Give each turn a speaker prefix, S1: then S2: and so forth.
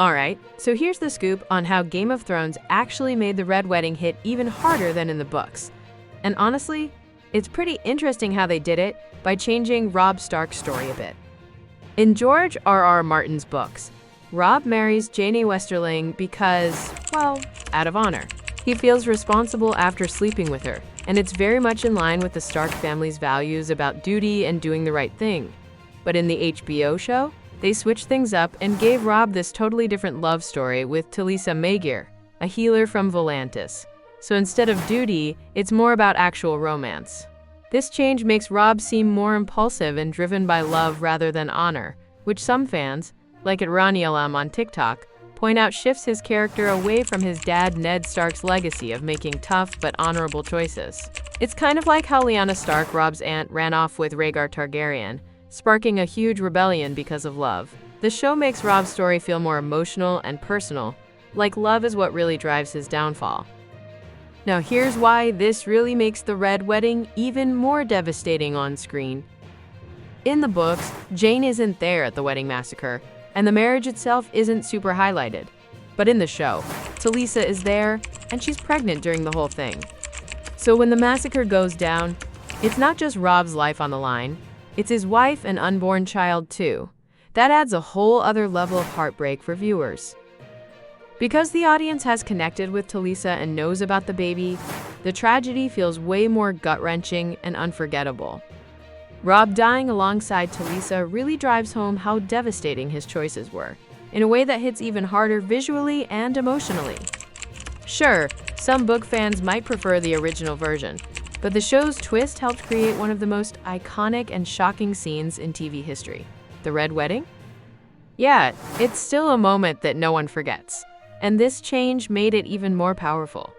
S1: Alright, so here's the scoop on how Game of Thrones actually made the Red Wedding hit even harder than in the books. And honestly, it's pretty interesting how they did it by changing Robb Stark's story a bit. In George R.R. Martin's books, Robb marries Janie Westerling because, well, out of honor. He feels responsible after sleeping with her, and it's very much in line with the Stark family's values about duty and doing the right thing. But in the HBO show, they switched things up and gave Robb this totally different love story with Talisa Maegir, a healer from Volantis. So instead of duty, it's more about actual romance. This change makes Robb seem more impulsive and driven by love rather than honor, which some fans, like at Ranialam on TikTok, point out shifts his character away from his dad Ned Stark's legacy of making tough but honorable choices. It's kind of like how Lyanna Stark, Robb's aunt, ran off with Rhaegar Targaryen, sparking a huge rebellion because of love. The show makes Robb's story feel more emotional and personal, like love is what really drives his downfall. Now here's why this really makes the Red Wedding even more devastating on screen. In the books, Jane isn't there at the wedding massacre, and the marriage itself isn't super highlighted. But in the show, Talisa is there, and she's pregnant during the whole thing. So when the massacre goes down, it's not just Robb's life on the line, it's his wife and unborn child too. That adds a whole other level of heartbreak for viewers. Because the audience has connected with Talisa and knows about the baby, the tragedy feels way more gut-wrenching and unforgettable. Robb dying alongside Talisa really drives home how devastating his choices were, in a way that hits even harder visually and emotionally. Sure, some book fans might prefer the original version, but the show's twist helped create one of the most iconic and shocking scenes in TV history. The Red Wedding? Yeah, it's still a moment that no one forgets, and this change made it even more powerful.